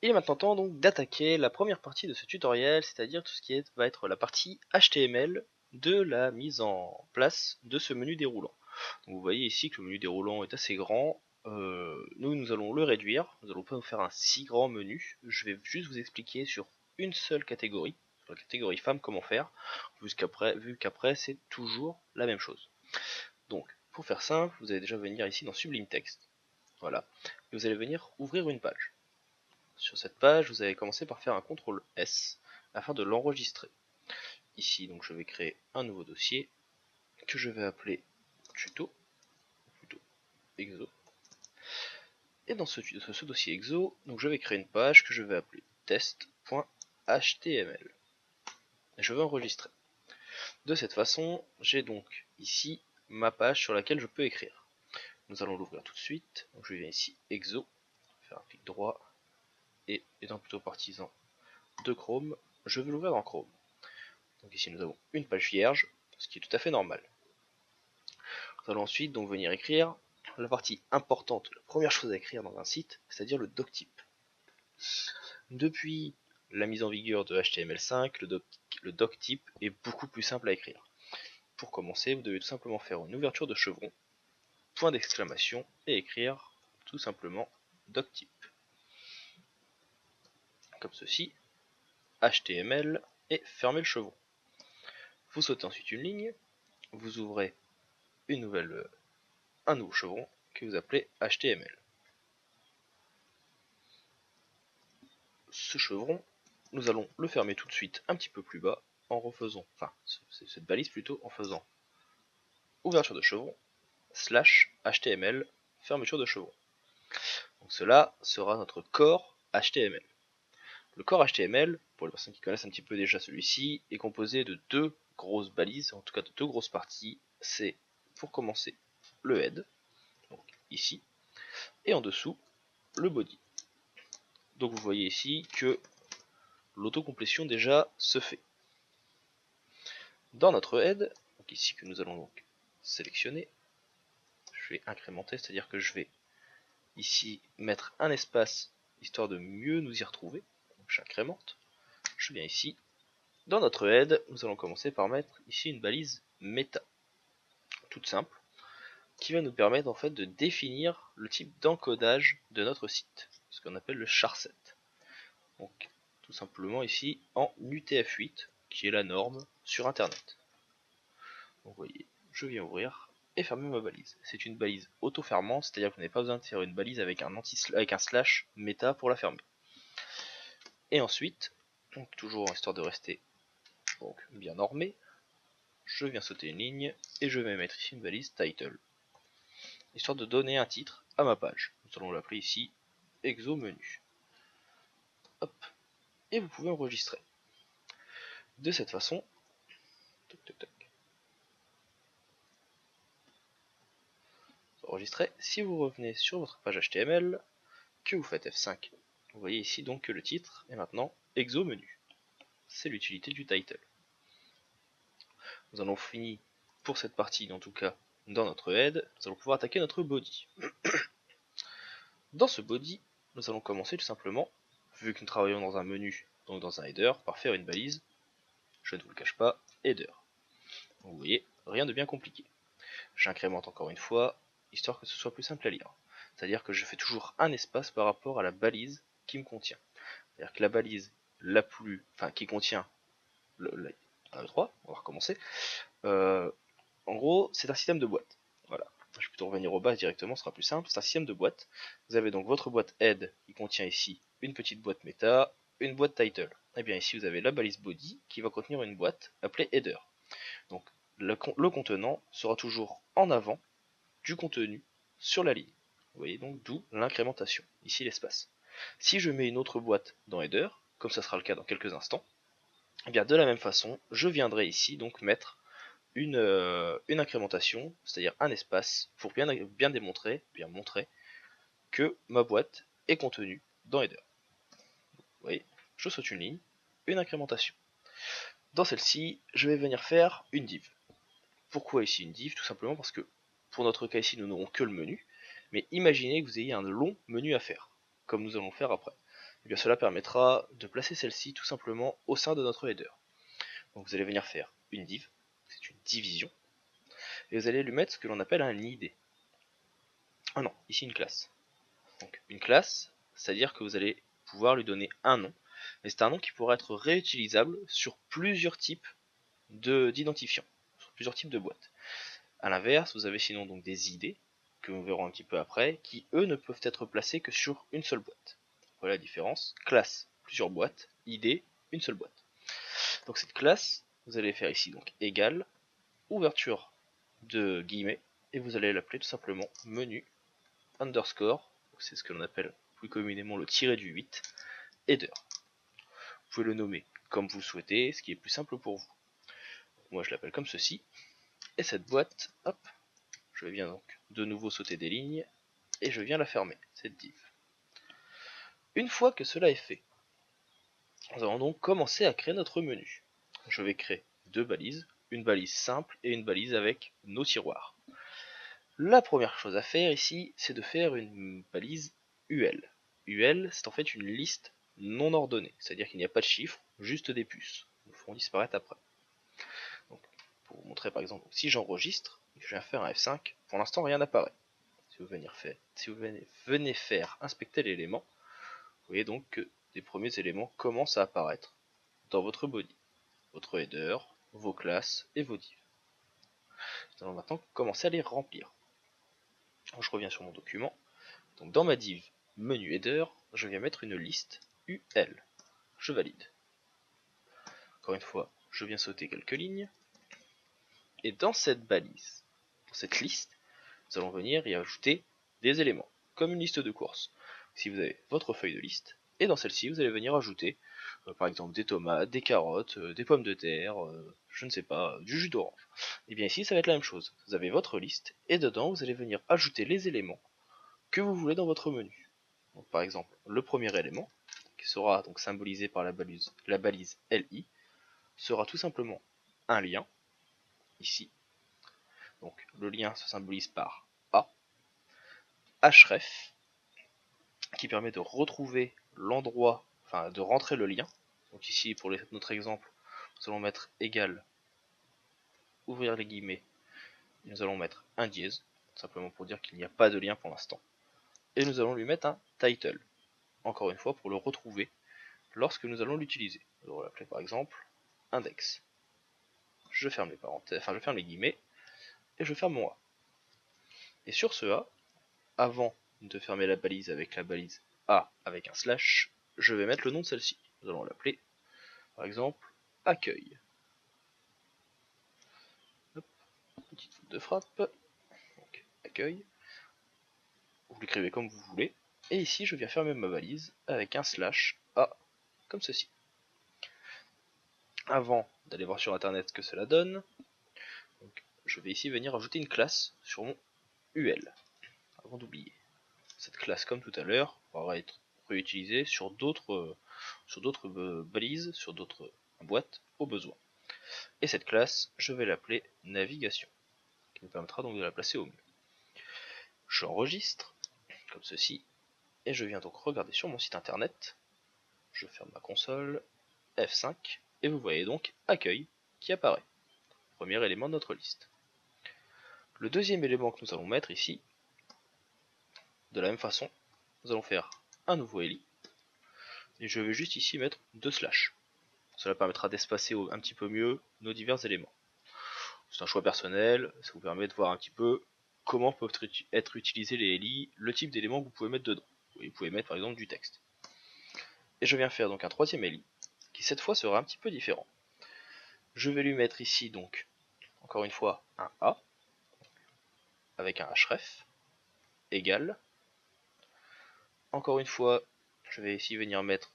Il est maintenant temps donc d'attaquer la première partie de ce tutoriel, c'est-à-dire tout ce qui va être la partie HTML de la mise en place de ce menu déroulant. Donc vous voyez ici que le menu déroulant est assez grand. Nous allons le réduire, nous n'allons pas nous faire un si grand menu. Je vais juste vous expliquer sur une seule catégorie, sur la catégorie femmes, comment faire, vu qu'après c'est toujours la même chose. Donc pour faire simple, vous allez déjà venir ici dans Sublime Text. Voilà. Et vous allez venir ouvrir une page. Sur cette page, vous allez commencer par faire un CTRL S afin de l'enregistrer. Ici, donc, je vais créer un nouveau dossier que je vais appeler tuto, plutôt exo. Et dans ce dossier exo, donc, je vais créer une page que je vais appeler test.html. Et je vais enregistrer. De cette façon, j'ai donc ici ma page sur laquelle je peux écrire. Nous allons l'ouvrir tout de suite. Donc, je viens ici exo, faire un clic droit, et étant plutôt partisan de Chrome, je vais l'ouvrir dans Chrome. Donc ici nous avons une page vierge, ce qui est tout à fait normal. Nous allons ensuite donc venir écrire la partie importante, la première chose à écrire dans un site, c'est-à-dire le doctype. Depuis la mise en vigueur de HTML5, le doctype est beaucoup plus simple à écrire. Pour commencer, vous devez tout simplement faire une ouverture de chevron, point d'exclamation, et écrire tout simplement doctype. Comme ceci, HTML, et fermez le chevron. Vous sautez ensuite une ligne, vous ouvrez un nouveau chevron que vous appelez HTML. Ce chevron, nous allons le fermer tout de suite un petit peu plus bas en refaisant, enfin cette balise plutôt, en faisant ouverture de chevron, slash HTML, fermeture de chevron. Donc cela sera notre corps HTML. Le corps HTML, pour les personnes qui connaissent un petit peu déjà celui-ci, est composé de deux grosses balises, en tout cas de deux grosses parties. C'est pour commencer le head, donc ici, et en dessous le body. Donc vous voyez ici que l'autocomplétion déjà se fait. Dans notre head, donc ici que nous allons donc sélectionner, je vais incrémenter, c'est-à-dire que je vais ici mettre un espace histoire de mieux nous y retrouver. Donc j'incrémente, je viens ici. Dans notre head, nous allons commencer par mettre ici une balise méta, toute simple, qui va nous permettre en fait de définir le type d'encodage de notre site, ce qu'on appelle le charset. Donc tout simplement ici en UTF-8, qui est la norme sur internet. Donc vous voyez, je viens ouvrir et fermer ma balise. C'est une balise auto-fermante, c'est-à-dire que vous n'avez pas besoin de faire une balise avec un slash méta pour la fermer. Et ensuite, donc toujours histoire de rester donc, bien normé, je viens sauter une ligne et je vais mettre ici une balise title, histoire de donner un titre à ma page. Nous allons l'appeler ici exo menu. Hop, et vous pouvez enregistrer. De cette façon, enregistrer. Si vous revenez sur votre page HTML, que vous faites F5, vous voyez ici donc que le titre est maintenant exo menu. C'est l'utilité du title. Nous allons finir pour cette partie, en tout cas dans notre head, nous allons pouvoir attaquer notre body. Dans ce body, nous allons commencer tout simplement, vu que nous travaillons dans un menu, donc dans un header, par faire une balise, je ne vous le cache pas, header. Vous voyez, rien de bien compliqué. J'incrémente encore une fois, histoire que ce soit plus simple à lire. C'est-à-dire que je fais toujours un espace par rapport à la balise qui me contient. C'est-à-dire que la balise qui contient le 1, 2, 3, on va recommencer. En gros, c'est un système de boîte. Voilà. Je vais plutôt revenir au bas directement, ce sera plus simple. C'est un système de boîte. Vous avez donc votre boîte head qui contient ici une petite boîte méta, une boîte title. Et bien ici vous avez la balise body qui va contenir une boîte appelée header. Donc le contenant sera toujours en avant du contenu sur la ligne. Vous voyez donc d'où l'incrémentation. Ici l'espace. Si je mets une autre boîte dans header, comme ça sera le cas dans quelques instants, et bien de la même façon, je viendrai ici donc mettre une incrémentation, c'est-à-dire un espace, pour bien montrer que ma boîte est contenue dans header. Vous voyez, je saute une ligne, une incrémentation. Dans celle-ci, je vais venir faire une div. Pourquoi ici une div? Tout simplement parce que pour notre cas ici, nous n'aurons que le menu, mais imaginez que vous ayez un long menu à faire, comme nous allons faire après. Et bien cela permettra de placer celle-ci tout simplement au sein de notre header. Donc vous allez venir faire une div, c'est une division, et vous allez lui mettre ce que l'on appelle un ID. Ah non, ici une classe. Donc une classe, c'est-à-dire que vous allez pouvoir lui donner un nom, mais c'est un nom qui pourra être réutilisable sur plusieurs types d'identifiants, sur plusieurs types de boîtes. A l'inverse, vous avez sinon donc des ID, que nous verrons un petit peu après, qui eux ne peuvent être placés que sur une seule boîte. Voilà la différence. Classe, plusieurs boîtes, ID, une seule boîte. Donc cette classe, vous allez faire ici donc égale, ouverture de guillemets, et vous allez l'appeler tout simplement menu underscore, c'est ce que l'on appelle plus communément le tiré du 8, header. Vous pouvez le nommer comme vous le souhaitez, ce qui est plus simple pour vous. Moi je l'appelle comme ceci, et cette boîte, hop, je viens donc de nouveau sauter des lignes, et je viens la fermer, cette div. Une fois que cela est fait, nous allons donc commencer à créer notre menu. Je vais créer deux balises, une balise simple et une balise avec nos tiroirs. La première chose à faire ici, c'est de faire une balise UL. UL, c'est en fait une liste non ordonnée, c'est-à-dire qu'il n'y a pas de chiffres, juste des puces. Nous ferons disparaître après. Donc, pour vous montrer par exemple, si j'enregistre, je viens faire un F5, pour l'instant rien n'apparaît. Si vous venez faire inspecter l'élément, vous voyez donc que des premiers éléments commencent à apparaître dans votre body, votre header, vos classes et vos divs. Nous allons maintenant commencer à les remplir. Donc, je reviens sur mon document. Donc dans ma div menu header, je viens mettre une liste UL. Je valide. Encore une fois, je viens sauter quelques lignes. Et dans cette balise, dans cette liste, nous allons venir y ajouter des éléments, comme une liste de courses. Si vous avez votre feuille de liste, et dans celle-ci, vous allez venir ajouter, par exemple, des tomates, des carottes, des pommes de terre, je ne sais pas, du jus d'orange. Et bien ici, ça va être la même chose. Vous avez votre liste, et dedans, vous allez venir ajouter les éléments que vous voulez dans votre menu. Donc, par exemple, le premier élément, qui sera donc symbolisé par la balise LI, sera tout simplement un lien, ici. Donc le lien se symbolise par A, href, qui permet de retrouver l'endroit, enfin de rentrer le lien. Donc ici, pour notre exemple, nous allons mettre égal, ouvrir les guillemets, nous allons mettre un dièse, simplement pour dire qu'il n'y a pas de lien pour l'instant. Et nous allons lui mettre un title, encore une fois pour le retrouver lorsque nous allons l'utiliser. Nous allons l'appeler par exemple index. Je ferme les parenthèses, enfin je ferme les guillemets, et je ferme mon A. Et sur ce A, avant de fermer la balise avec la balise A avec un slash, je vais mettre le nom de celle-ci. Nous allons l'appeler, par exemple, accueil. Hop, petite faute de frappe. Donc, accueil. Vous l'écrivez comme vous voulez. Et ici, je viens fermer ma balise avec un slash A, comme ceci. Avant d'aller voir sur internet ce que cela donne, donc, je vais ici venir ajouter une classe sur mon UL, avant d'oublier. Cette classe, comme tout à l'heure, pourra être réutilisée sur d'autres balises, sur d'autres boîtes au besoin. Et cette classe, je vais l'appeler navigation, qui me permettra donc de la placer au mieux. J'enregistre, comme ceci, et je viens donc regarder sur mon site internet. Je ferme ma console, F5, et vous voyez donc accueil qui apparaît. Premier élément de notre liste. Le deuxième élément que nous allons mettre ici, de la même façon, nous allons faire un nouveau eli, et je vais juste ici mettre 2 slash. Cela permettra d'espacer un petit peu mieux nos divers éléments. C'est un choix personnel, ça vous permet de voir un petit peu comment peuvent être utilisés les eli, le type d'éléments que vous pouvez mettre dedans. Vous pouvez mettre par exemple du texte. Et je viens faire donc un troisième eli, qui cette fois sera un petit peu différent. Je vais lui mettre ici donc, encore une fois, un A, avec un href, égal. Encore une fois, je vais ici venir mettre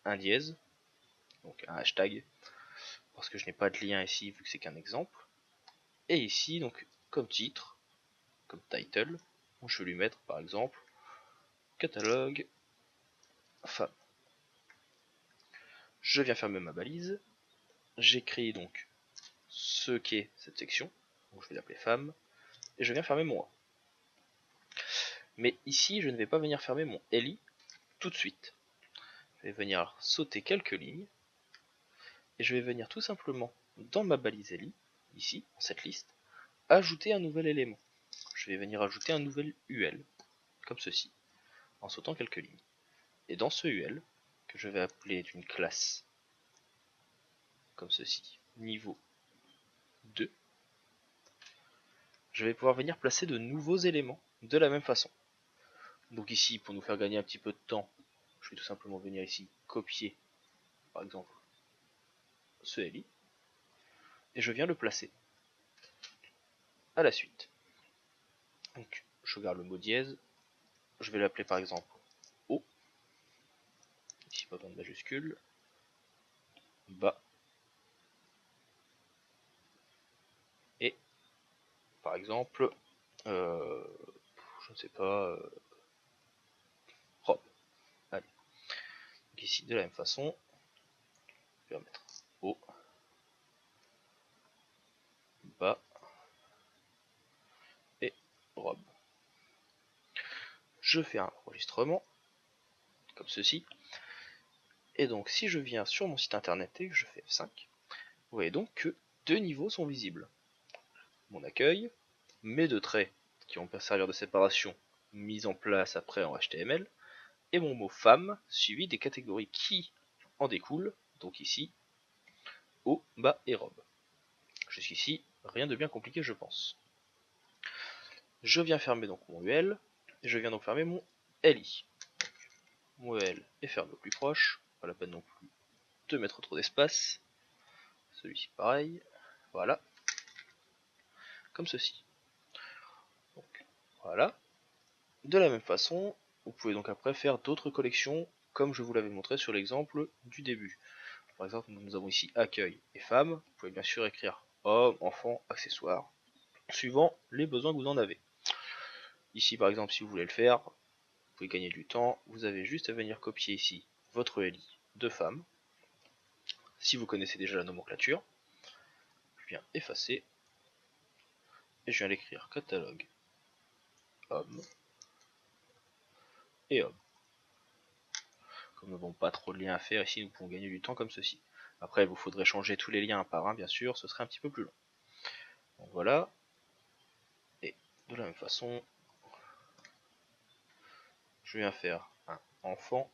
un dièse, donc un hashtag, parce que je n'ai pas de lien ici vu que c'est qu'un exemple. Et ici, donc, comme titre, comme title, je vais lui mettre par exemple catalogue femme. Je viens fermer ma balise, j'écris donc ce qu'est cette section, donc je vais l'appeler femme, et je viens fermer mon A. Mais ici, je ne vais pas venir fermer mon eli tout de suite. je vais venir sauter quelques lignes, et je vais venir tout simplement dans ma balise eli, ici, dans cette liste, ajouter un nouvel élément. Je vais venir ajouter un nouvel UL, comme ceci, en sautant quelques lignes. Et dans ce UL, que je vais appeler d'une classe, comme ceci, niveau 2, je vais pouvoir venir placer de nouveaux éléments de la même façon. Donc ici, pour nous faire gagner un petit peu de temps, je vais tout simplement venir ici copier, par exemple, ce LI, et je viens le placer à la suite. Donc je garde le mot dièse, je vais l'appeler par exemple O, ici pas besoin de majuscule, bas, et par exemple, je ne sais pas, robe. Allez. Donc ici de la même façon, je vais mettre O, bas et robe. Je fais un enregistrement, comme ceci, et donc si je viens sur mon site internet et que je fais F5, vous voyez donc que deux niveaux sont visibles. Mon accueil, mes deux traits qui vont servir de séparation mis en place après en HTML, et mon mot femme suivi des catégories qui en découlent, donc ici, haut, bas et robe. Jusqu'ici, rien de bien compliqué je pense. Je viens fermer donc mon UL, et je viens donc fermer mon LI. Mon UL est fermé au plus proche, pas la peine non plus de mettre trop d'espace. Celui-ci pareil, voilà, comme ceci. Donc, voilà. De la même façon, vous pouvez donc après faire d'autres collections, comme je vous l'avais montré sur l'exemple du début. Par exemple, nous avons ici accueil et femmes. Vous pouvez bien sûr écrire homme, enfant, accessoires, suivant les besoins que vous en avez. Ici, par exemple, si vous voulez le faire, vous pouvez gagner du temps. Vous avez juste à venir copier ici votre LI de femme. Si vous connaissez déjà la nomenclature, je viens effacer et je viens l'écrire catalogue homme et homme. Comme nous n'avons pas trop de liens à faire ici, nous pouvons gagner du temps comme ceci. Après, il vous faudrait changer tous les liens un par un, bien sûr, ce serait un petit peu plus long. Donc voilà. Et de la même façon, je viens faire un enfant.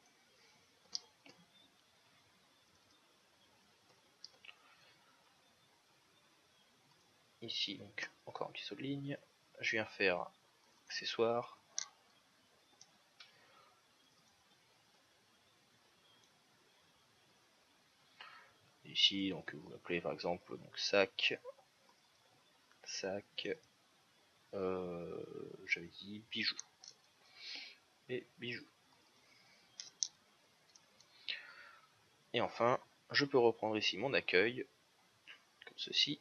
Ici, donc, encore un petit saut de ligne. Je viens faire accessoire. Ici, donc, vous l'appelez par exemple donc, sac. Sac. J'avais dit bijoux. Et bijoux. Et enfin, je peux reprendre ici mon accueil, comme ceci,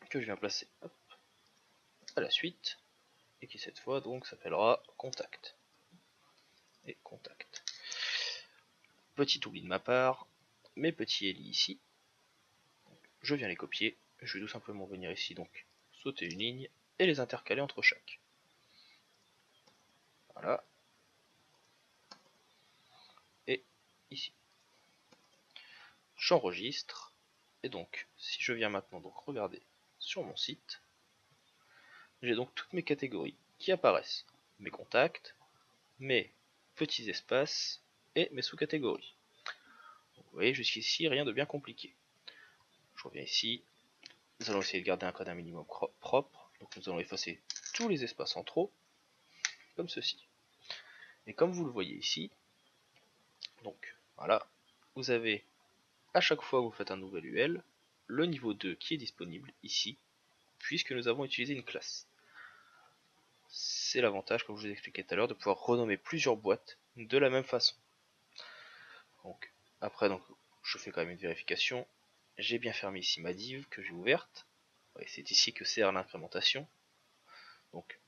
que je viens placer hop, à la suite, et qui cette fois donc s'appellera contact. Et contact. Petit oubli de ma part, mes petits Eli ici, je viens les copier, je vais tout simplement venir ici donc sauter une ligne et les intercaler entre chaque. Voilà. Et ici. J'enregistre, et donc si je viens maintenant donc regarder sur mon site, j'ai donc toutes mes catégories qui apparaissent, mes contacts, mes petits espaces et mes sous-catégories. Vous voyez jusqu'ici rien de bien compliqué. Je reviens ici, nous allons essayer de garder un code un minimum propre, donc nous allons effacer tous les espaces en trop, comme ceci. Et comme vous le voyez ici, donc voilà, vous avez à chaque fois que vous faites un nouvel UL, le niveau 2 qui est disponible ici, puisque nous avons utilisé une classe. C'est l'avantage, comme je vous ai expliqué tout à l'heure, de pouvoir renommer plusieurs boîtes de la même façon. Donc, après, donc, je fais quand même une vérification. J'ai bien fermé ici ma div que j'ai ouverte. C'est ici que sert l'incrémentation. Donc,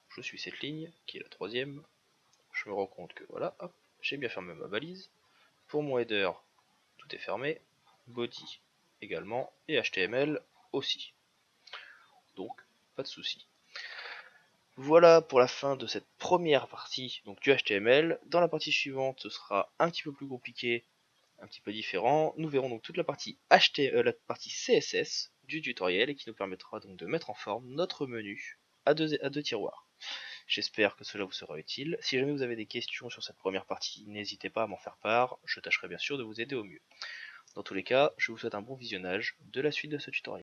je suis cette ligne, qui est la troisième. Je me rends compte que voilà, hop, j'ai bien fermé ma balise. Pour mon header, tout est fermé. Body également. Et HTML aussi. Donc, pas de souci. Voilà pour la fin de cette première partie donc du HTML. Dans la partie suivante, ce sera un petit peu plus compliqué, un petit peu différent. Nous verrons donc toute la partie la partie CSS du tutoriel et qui nous permettra donc de mettre en forme notre menu à deux tiroirs. J'espère que cela vous sera utile. Si jamais vous avez des questions sur cette première partie, n'hésitez pas à m'en faire part. Je tâcherai bien sûr de vous aider au mieux. Dans tous les cas, je vous souhaite un bon visionnage de la suite de ce tutoriel.